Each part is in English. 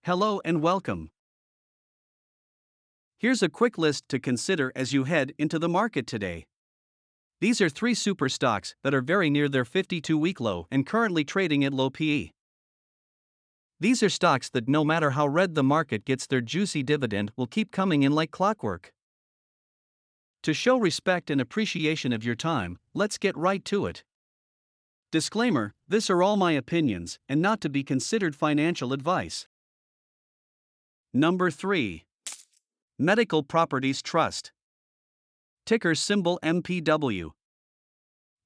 Hello and welcome. Here's a quick list to consider as you head into the market today. These are three super stocks that are very near their 52-week low and currently trading at low PE. These are stocks that no matter how red the market gets, their juicy dividend will keep coming in like clockwork. To show respect and appreciation of your time, let's get right to it. Disclaimer: this are all my opinions and not to be considered financial advice. Number 3. Medical Properties Trust. Ticker symbol MPW.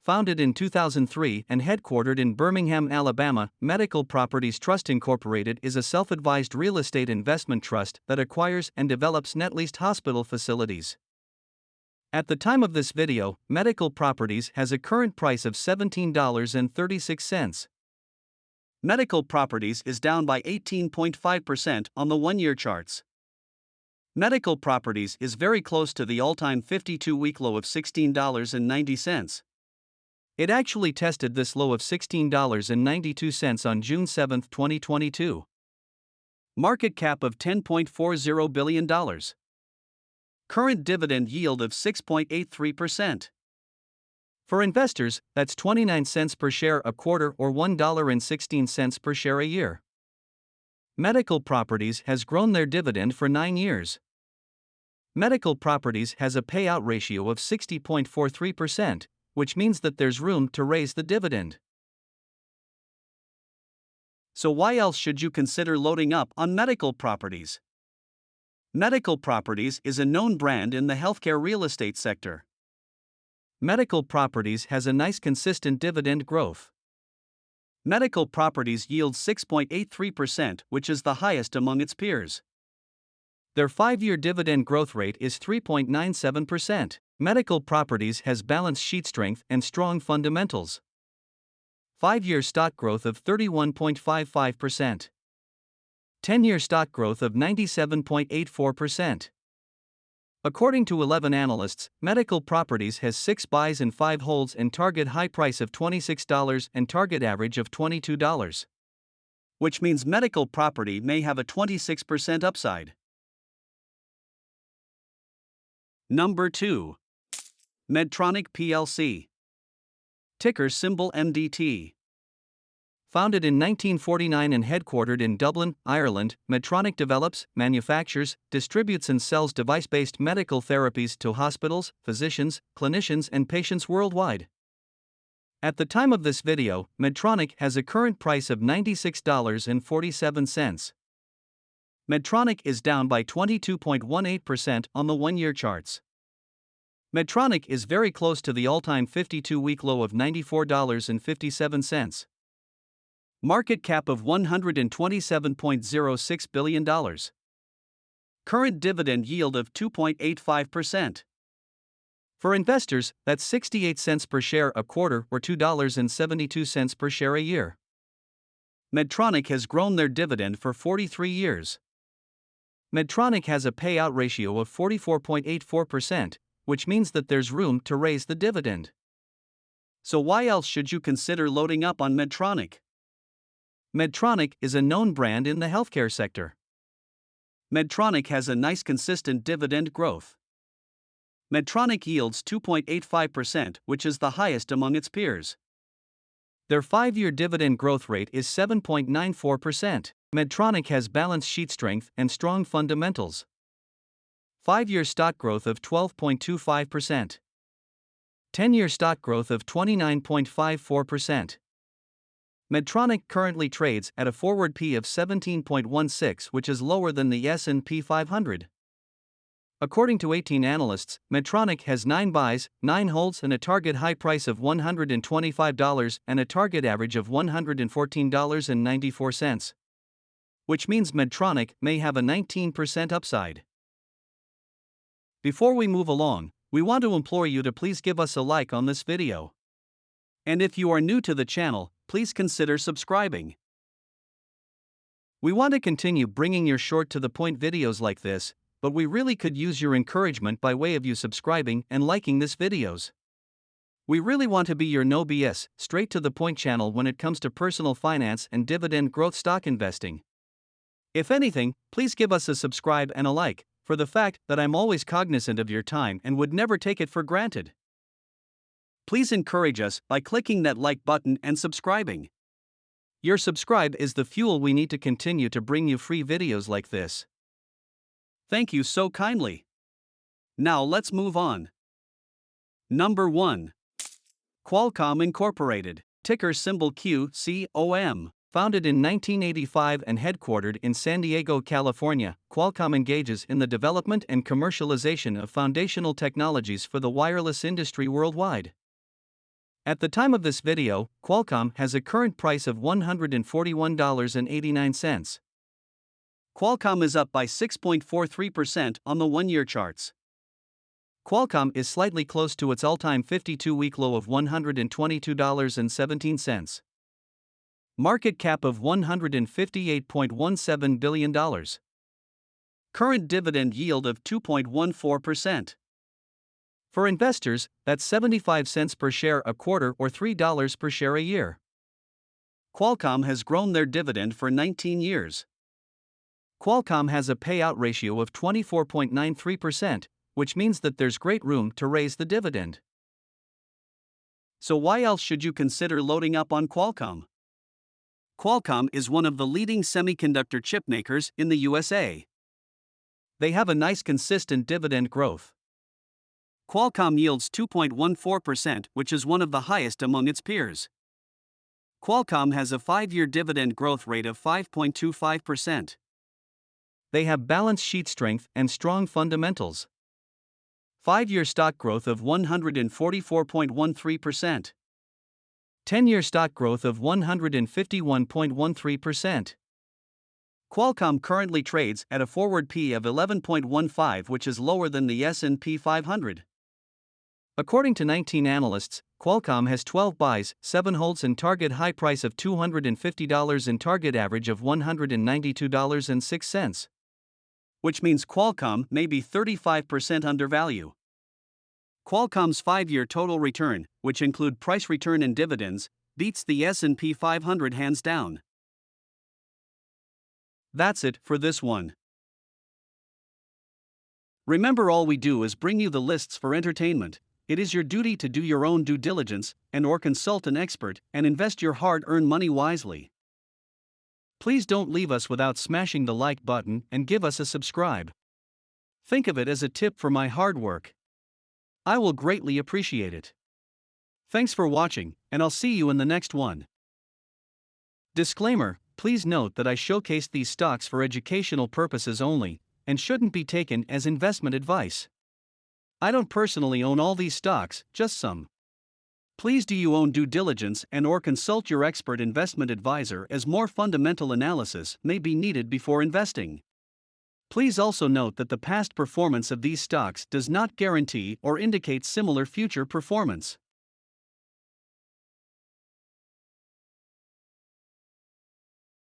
Founded in 2003 and headquartered in Birmingham, Alabama, Medical Properties Trust Incorporated is a self-advised real estate investment trust that acquires and develops net-leased hospital facilities. At the time of this video, Medical Properties has a current price of $17.36. Medical Properties is down by 18.5% on the one-year charts. Medical Properties is very close to the all-time 52-week low of $16.90. It actually tested this low of $16.92 on June 7, 2022. Market cap of $10.40 billion. Current dividend yield of 6.83%. For investors, that's 29 cents per share a quarter or $1.16 per share a year. Medical Properties has grown their dividend for 9 years. Medical Properties has a payout ratio of 60.43%, which means that there's room to raise the dividend. So why else should you consider loading up on Medical Properties? Medical Properties is a known brand in the healthcare real estate sector. Medical Properties has a nice consistent dividend growth. Medical Properties yields 6.83%, which is the highest among its peers. Their 5-year dividend growth rate is 3.97%. Medical Properties has balance sheet strength and strong fundamentals. 5-year stock growth of 31.55%. 10-year stock growth of 97.84%. According to 11 analysts, Medical Properties has 6 buys and 5 holds and target high price of $26 and target average of $22. Which means Medical Property may have a 26% upside. Number 2. Medtronic plc. Ticker symbol MDT. Founded in 1949 and headquartered in Dublin, Ireland, Medtronic develops, manufactures, distributes and sells device-based medical therapies to hospitals, physicians, clinicians and patients worldwide. At the time of this video, Medtronic has a current price of $96.47. Medtronic is down by 22.18% on the one-year charts. Medtronic is very close to the all-time 52-week low of $94.57. Market cap of $127.06 billion. Current dividend yield of 2.85%. For investors, that's 68 cents per share a quarter or $2.72 per share a year. Medtronic has grown their dividend for 43 years. Medtronic has a payout ratio of 44.84%, which means that there's room to raise the dividend. So why else should you consider loading up on Medtronic? Medtronic is a known brand in the healthcare sector. Medtronic has a nice consistent dividend growth. Medtronic yields 2.85%, which is the highest among its peers. Their 5-year dividend growth rate is 7.94%. Medtronic has balance sheet strength and strong fundamentals. 5-year stock growth of 12.25%. 10-year stock growth of 29.54%. Medtronic currently trades at a forward P of 17.16, which is lower than the S&P 500. According to 18 analysts, Medtronic has 9 buys, 9 holds and a target high price of $125 and a target average of $114.94. Which means Medtronic may have a 19% upside. Before we move along, we want to implore you to please give us a like on this video. And if you are new to the channel, please consider subscribing. We want to continue bringing your short-to-the-point videos like this, but we really could use your encouragement by way of you subscribing and liking this videos. We really want to be your no BS, straight-to-the-point channel when it comes to personal finance and dividend growth stock investing. If anything, please give us a subscribe and a like, for the fact that I'm always cognizant of your time and would never take it for granted. Please encourage us by clicking that like button and subscribing. Your subscribe is the fuel we need to continue to bring you free videos like this. Thank you so kindly. Now let's move on. Number 1. Qualcomm Incorporated, ticker symbol QCOM. Founded in 1985 and headquartered in San Diego, California, Qualcomm engages in the development and commercialization of foundational technologies for the wireless industry worldwide. At the time of this video, Qualcomm has a current price of $141.89. Qualcomm is up by 6.43% on the one-year charts. Qualcomm is slightly close to its all-time 52-week low of $122.17. Market cap of $158.17 billion. Current dividend yield of 2.14%. For investors, that's 75 cents per share a quarter or $3 per share a year. Qualcomm has grown their dividend for 19 years. Qualcomm has a payout ratio of 24.93%, which means that there's great room to raise the dividend. So why else should you consider loading up on Qualcomm? Qualcomm is one of the leading semiconductor chip makers in the USA. They have a nice consistent dividend growth. Qualcomm yields 2.14%, which is one of the highest among its peers. Qualcomm has a 5-year dividend growth rate of 5.25%. They have balance sheet strength and strong fundamentals. 5-year stock growth of 144.13%. 10-year stock growth of 151.13%. Qualcomm currently trades at a forward P of 11.15, which is lower than the S&P 500. According to 19 analysts, Qualcomm has 12 buys, 7 holds and target high price of $250 and target average of $192.06. Which means Qualcomm may be 35% undervalue. Qualcomm's 5-year total return, which include price return and dividends, beats the S&P 500 hands down. That's it for this one. Remember, all we do is bring you the lists for entertainment. It is your duty to do your own due diligence and/or consult an expert and invest your hard-earned money wisely. Please don't leave us without smashing the like button and give us a subscribe. Think of it as a tip for my hard work. I will greatly appreciate it. Thanks for watching, and I'll see you in the next one. Disclaimer: please note that I showcased these stocks for educational purposes only, and shouldn't be taken as investment advice. I don't personally own all these stocks, just some. Please do your own due diligence and/or consult your expert investment advisor, as more fundamental analysis may be needed before investing. Please also note that the past performance of these stocks does not guarantee or indicate similar future performance.